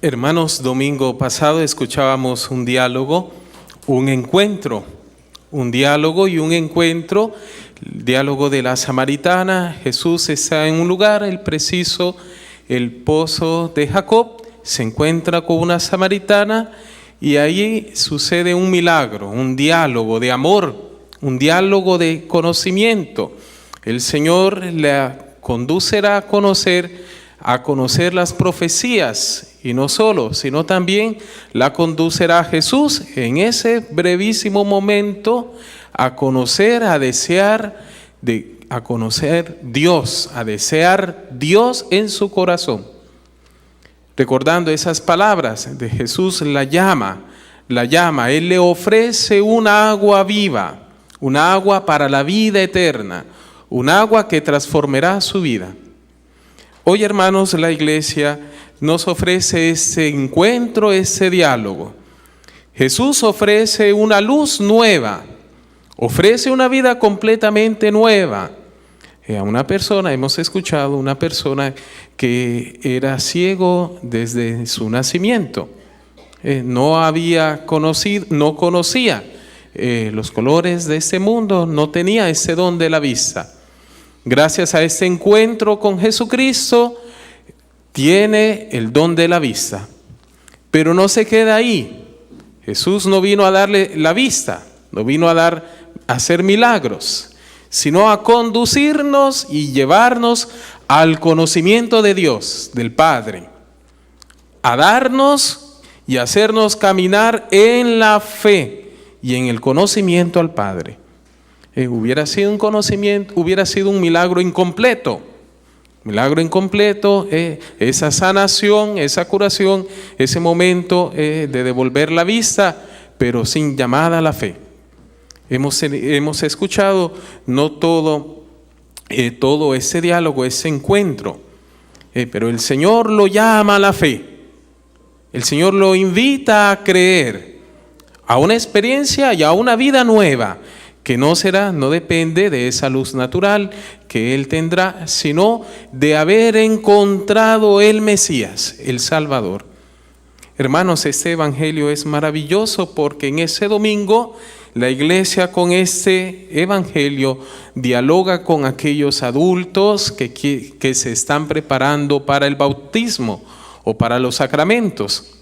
Hermanos, domingo pasado escuchábamos un diálogo, un encuentro, un diálogo y un encuentro, el diálogo de la samaritana. Jesús está en un lugar, el preciso, el pozo de Jacob, se encuentra con una samaritana y ahí sucede un milagro, un diálogo de amor, un diálogo de conocimiento. El Señor la conducirá a conocer las profecías, y no solo, sino también la conducirá a Jesús en ese brevísimo momento a conocer, a desear, a conocer Dios, a desear Dios en su corazón. Recordando esas palabras de Jesús, la llama, Él le ofrece una agua viva, una agua para la vida eterna, un agua que transformará su vida. Hoy, hermanos, la iglesia nos ofrece ese encuentro, ese diálogo. Jesús ofrece una luz nueva, ofrece una vida completamente nueva. A una persona, hemos escuchado, una persona que era ciego desde su nacimiento. No conocía los colores de este mundo, no tenía ese don de la vista. Gracias a este encuentro con Jesucristo, tiene el don de la vista, pero no se queda ahí. Jesús no vino a darle la vista, no vino a hacer milagros, sino a conducirnos y llevarnos al conocimiento de Dios, del Padre, a darnos y hacernos caminar en la fe y en el conocimiento al Padre. Hubiera sido un milagro incompleto. Esa sanación, esa curación, ese momento de devolver la vista, pero sin llamada a la fe. Hemos escuchado no todo ese diálogo, ese encuentro, pero el Señor lo llama a la fe. El Señor lo invita a creer, a una experiencia y a una vida nueva, que no depende de esa luz natural que Él tendrá, sino de haber encontrado el Mesías, el Salvador. Hermanos, este evangelio es maravilloso porque en ese domingo la iglesia con este evangelio dialoga con aquellos adultos que se están preparando para el bautismo o para los sacramentos.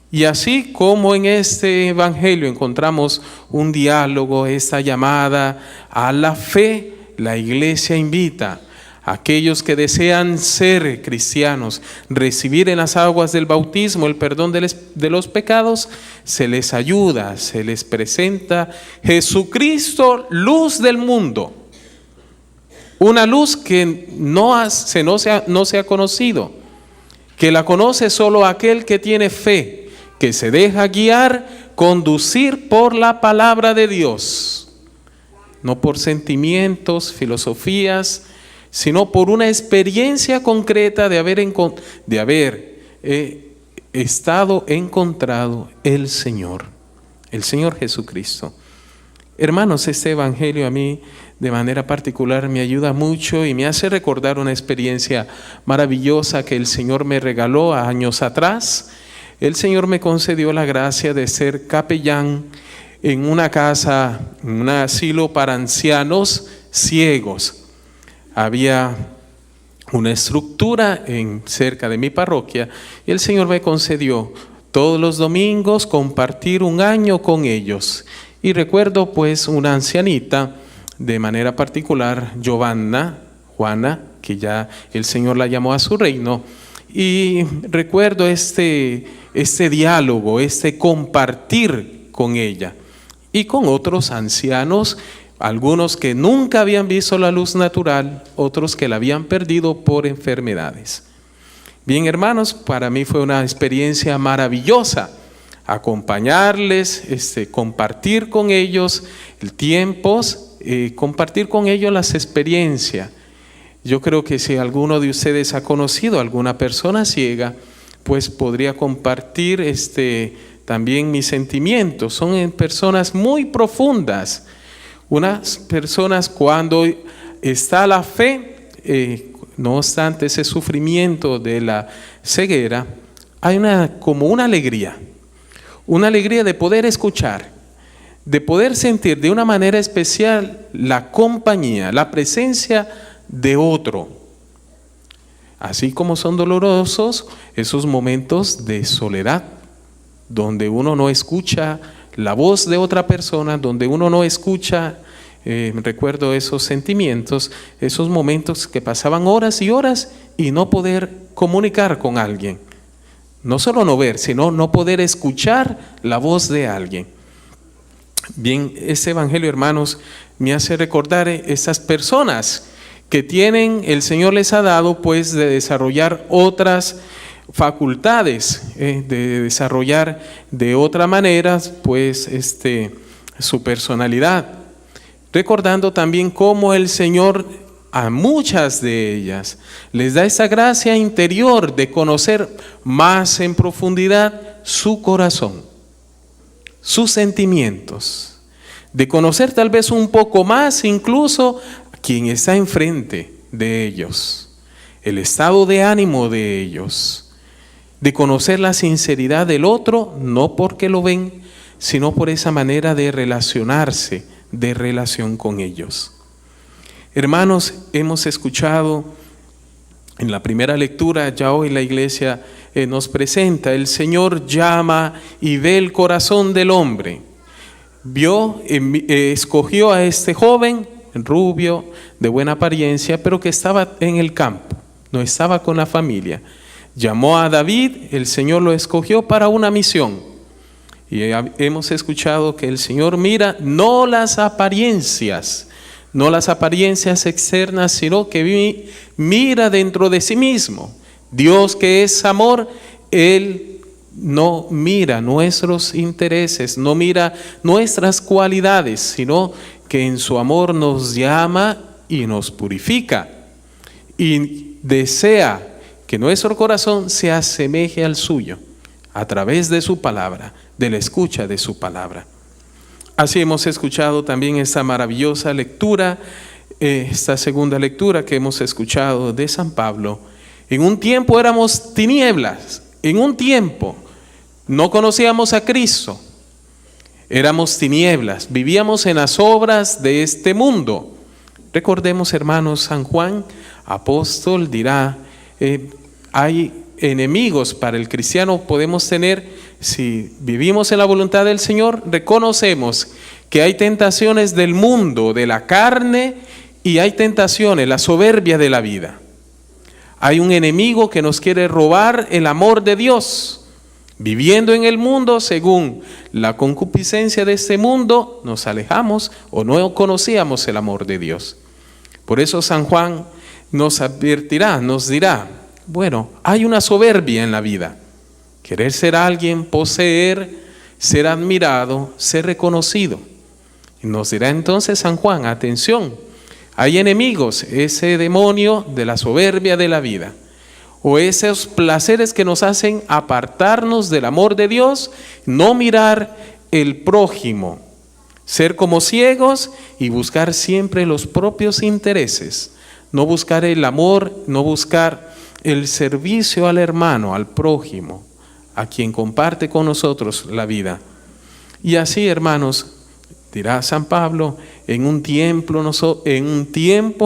Y así como en este evangelio encontramos un diálogo, esta llamada a la fe, la iglesia invita a aquellos que desean ser cristianos, recibir en las aguas del bautismo el perdón de los pecados, se les ayuda, se les presenta Jesucristo, luz del mundo. Una luz que no se ha conocido, que la conoce solo aquel que tiene fe, que se deja guiar, conducir por la palabra de Dios, no por sentimientos, filosofías, sino por una experiencia concreta de haber encontrado el Señor Jesucristo. Hermanos, este evangelio a mí de manera particular me ayuda mucho y me hace recordar una experiencia maravillosa que el Señor me regaló años atrás. El Señor me concedió la gracia de ser capellán en una casa, en un asilo para ancianos ciegos. Había una estructura cerca de mi parroquia y el Señor me concedió todos los domingos compartir un año con ellos. Y recuerdo pues una ancianita, de manera particular, Juana, que ya el Señor la llamó a su reino. Y recuerdo este diálogo, este compartir con ella y con otros ancianos, algunos que nunca habían visto la luz natural, otros que la habían perdido por enfermedades. Bien, hermanos, para mí fue una experiencia maravillosa acompañarles, compartir con ellos el tiempo, compartir con ellos las experiencias. Yo creo que si alguno de ustedes ha conocido a alguna persona ciega, pues podría compartir también mis sentimientos. Son personas muy profundas. Unas personas cuando está la fe, no obstante ese sufrimiento de la ceguera, hay como una alegría de poder escuchar, de poder sentir de una manera especial la compañía, la presencia de otro. Así como son dolorosos esos momentos de soledad, donde uno no escucha la voz de otra persona, donde uno no escucha, recuerdo esos sentimientos, esos momentos que pasaban horas y horas y no poder comunicar con alguien. No solo no ver, sino no poder escuchar la voz de alguien. Bien, este evangelio, hermanos, me hace recordar esas personas que el Señor les ha dado pues de desarrollar otras facultades, de desarrollar de otra manera pues su personalidad. Recordando también cómo el Señor a muchas de ellas les da esa gracia interior de conocer más en profundidad su corazón, sus sentimientos, de conocer tal vez un poco más incluso a quien está enfrente de ellos, el estado de ánimo de ellos, de conocer la sinceridad del otro, no porque lo ven, sino por esa manera de relacionarse, de relación con ellos. Hermanos, hemos escuchado en la primera lectura, ya hoy la iglesia nos presenta, el Señor llama y ve el corazón del hombre. Escogió a este joven, rubio, de buena apariencia, pero que estaba en el campo, no estaba con la familia. Llamó a David, el Señor lo escogió para una misión. Y hemos escuchado que el Señor mira no las apariencias externas, sino que mira dentro de sí mismo. Dios, que es amor, Él no mira nuestros intereses, no mira nuestras cualidades, sino que en su amor nos llama y nos purifica. Y desea que nuestro corazón se asemeje al suyo a través de su palabra, de la escucha de su palabra. Así hemos escuchado también esta maravillosa lectura, esta segunda lectura que hemos escuchado de San Pablo. En un tiempo éramos tinieblas, en un tiempo no conocíamos a Cristo, éramos tinieblas, vivíamos en las obras de este mundo. Recordemos, hermanos, San Juan, apóstol, dirá, hay enemigos para el cristiano, podemos tener. Si vivimos en la voluntad del Señor, reconocemos que hay tentaciones del mundo, de la carne, y hay tentaciones, la soberbia de la vida. Hay un enemigo que nos quiere robar el amor de Dios. Viviendo en el mundo, según la concupiscencia de este mundo, nos alejamos o no conocíamos el amor de Dios. Por eso San Juan nos advertirá, nos dirá, bueno, hay una soberbia en la vida. Querer ser alguien, poseer, ser admirado, ser reconocido. Y nos dirá entonces San Juan, atención, hay enemigos, ese demonio de la soberbia de la vida, o esos placeres que nos hacen apartarnos del amor de Dios, no mirar el prójimo, ser como ciegos y buscar siempre los propios intereses, no buscar el amor, no buscar el servicio al hermano, al prójimo, a quien comparte con nosotros la vida. Y así, hermanos, dirá San Pablo, en un tiempo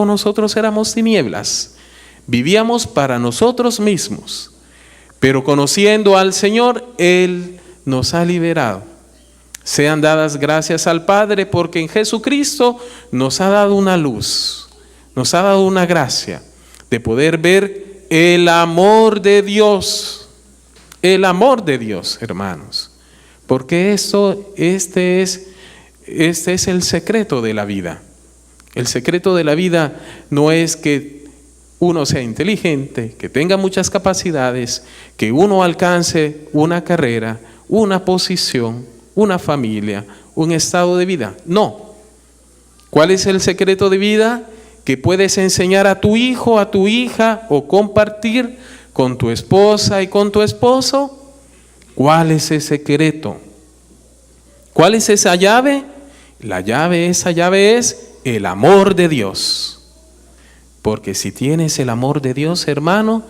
nosotros éramos tinieblas, vivíamos para nosotros mismos, pero conociendo al Señor, Él nos ha liberado. Sean dadas gracias al Padre, porque en Jesucristo nos ha dado una luz, nos ha dado una gracia de poder ver el amor de Dios. El amor de Dios, hermanos, porque este es el secreto de la vida. El secreto de la vida no es que uno sea inteligente, que tenga muchas capacidades, que uno alcance una carrera, una posición, una familia, un estado de vida. No. ¿Cuál es el secreto de vida? Que puedes enseñar a tu hijo, a tu hija, o compartir con tu esposa y con tu esposo. ¿Cuál es ese secreto? ¿Cuál es esa llave? Esa llave es el amor de Dios. Porque si tienes el amor de Dios, hermano,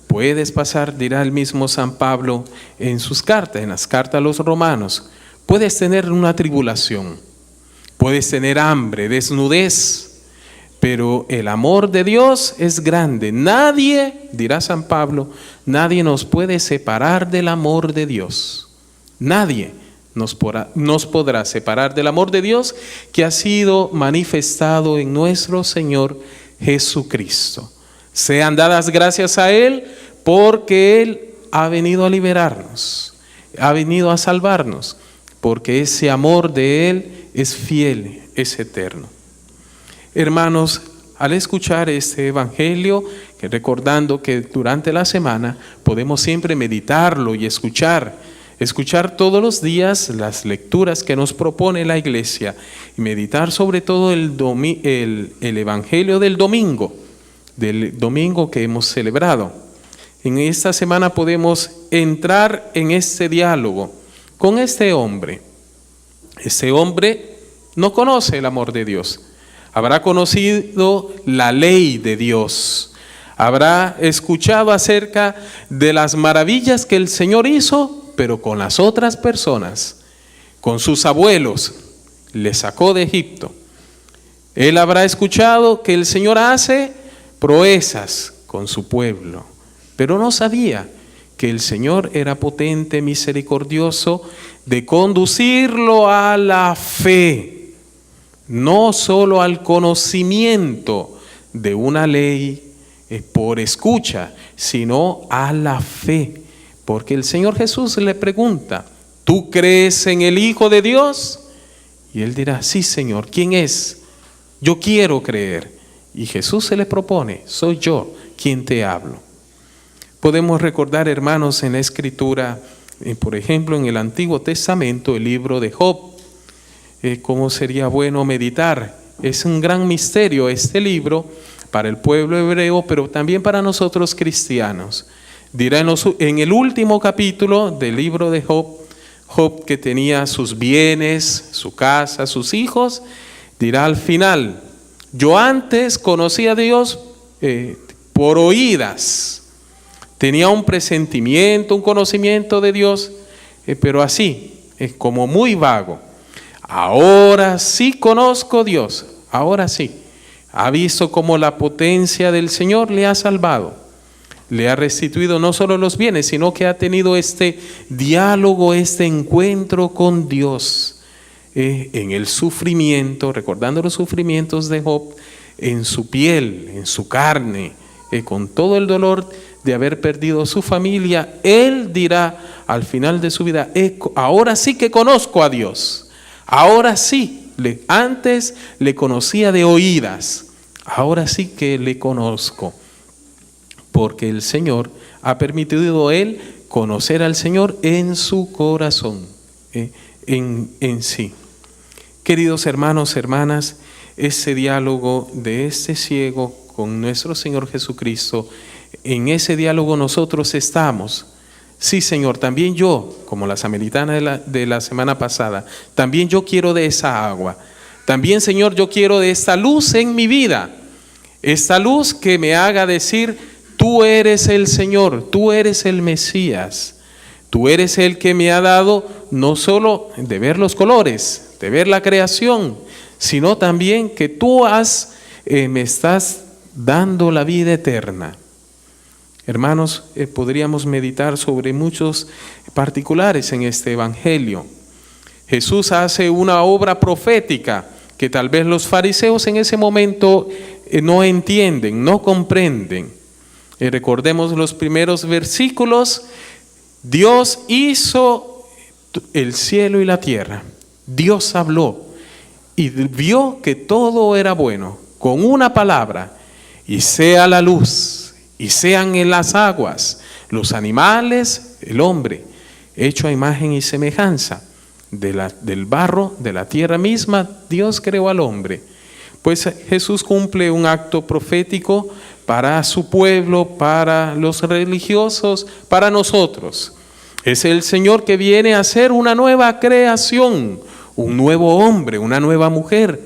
Puedes pasar, dirá el mismo San Pablo en sus cartas, en las cartas a los romanos. Puedes tener una tribulación, puedes tener hambre, desnudez, pero el amor de Dios es grande. Nadie, dirá San Pablo, nadie nos puede separar del amor de Dios. Nadie nos podrá separar del amor de Dios que ha sido manifestado en nuestro Señor Jesucristo. Sean dadas gracias a Él porque Él ha venido a liberarnos, ha venido a salvarnos, porque ese amor de Él es fiel, es eterno. Hermanos, al escuchar este evangelio, recordando que durante la semana podemos siempre meditarlo y escuchar todos los días las lecturas que nos propone la iglesia y meditar sobre todo el evangelio del domingo que hemos celebrado. En esta semana podemos entrar en este diálogo con este hombre. Este hombre no conoce el amor de Dios. Habrá conocido la ley de Dios. Habrá escuchado acerca de las maravillas que el Señor hizo, pero con las otras personas, con sus abuelos, les sacó de Egipto. Él habrá escuchado que el Señor hace proezas con su pueblo, pero no sabía que el Señor era potente, misericordioso, de conducirlo a la fe, no solo al conocimiento de una ley por escucha, sino a la fe. Porque el Señor Jesús le pregunta, ¿tú crees en el Hijo de Dios? Y él dirá, sí, Señor, ¿quién es? Yo quiero creer. Y Jesús se le propone, soy yo quien te hablo. Podemos recordar, hermanos, en la Escritura, por ejemplo, en el Antiguo Testamento, el libro de Job. ¿Cómo sería bueno meditar? Es un gran misterio este libro para el pueblo hebreo, pero también para nosotros cristianos. Dirá en el último capítulo del libro de Job, que tenía sus bienes, su casa, sus hijos, dirá al final, yo antes conocí a Dios por oídas, tenía un presentimiento, un conocimiento de Dios, pero así, como muy vago. Ahora sí conozco a Dios, ahora sí. Ha visto cómo la potencia del Señor le ha salvado, le ha restituido no solo los bienes, sino que ha tenido este diálogo, este encuentro con Dios en el sufrimiento, recordando los sufrimientos de Job, en su piel, en su carne, con todo el dolor de haber perdido su familia. Él dirá al final de su vida, ahora sí que conozco a Dios. Ahora sí, antes le conocía de oídas, ahora sí que le conozco, porque el Señor ha permitido él conocer al Señor en su corazón, en sí. Queridos hermanos, hermanas, ese diálogo de este ciego con nuestro Señor Jesucristo, en ese diálogo nosotros estamos. Sí, Señor, también yo, como la samaritana de la semana pasada, también yo quiero de esa agua. También, Señor, yo quiero de esta luz en mi vida. Esta luz que me haga decir, tú eres el Señor, tú eres el Mesías. Tú eres el que me ha dado no solo de ver los colores, de ver la creación, sino también que tú me estás dando la vida eterna. Hermanos, podríamos meditar sobre muchos particulares en este evangelio. Jesús hace una obra profética que tal vez los fariseos en ese momento no entienden, no comprenden. Recordemos los primeros versículos. Dios hizo el cielo y la tierra. Dios habló y vio que todo era bueno con una palabra, y sea la luz. Y sean en las aguas, los animales, el hombre, hecho a imagen y semejanza del barro, de la tierra misma, Dios creó al hombre. Pues Jesús cumple un acto profético para su pueblo, para los religiosos, para nosotros. Es el Señor que viene a hacer una nueva creación, un nuevo hombre, una nueva mujer,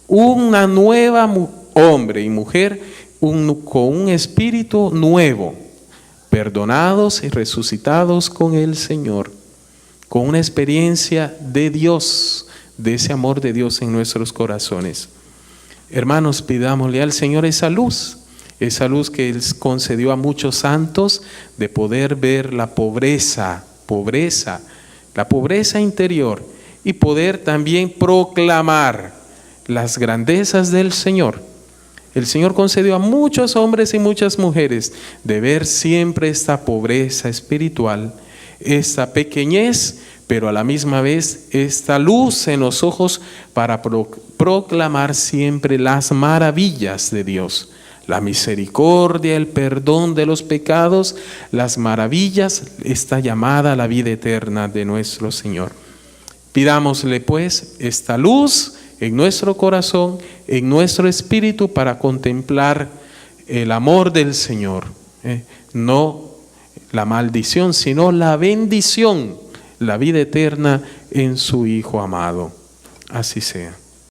una nueva hombre y mujer con un espíritu nuevo, perdonados y resucitados con el Señor, con una experiencia de Dios, de ese amor de Dios en nuestros corazones. Hermanos, pidámosle al Señor esa luz que Él concedió a muchos santos, de poder ver la pobreza interior, y poder también proclamar las grandezas del Señor. El Señor concedió a muchos hombres y muchas mujeres de ver siempre esta pobreza espiritual, esta pequeñez, pero a la misma vez esta luz en los ojos para proclamar siempre las maravillas de Dios, la misericordia, el perdón de los pecados, las maravillas, esta llamada a la vida eterna de nuestro Señor. Pidámosle pues esta luz en nuestro corazón, en nuestro espíritu, para contemplar el amor del Señor, no la maldición, sino la bendición, la vida eterna en su Hijo amado. Así sea.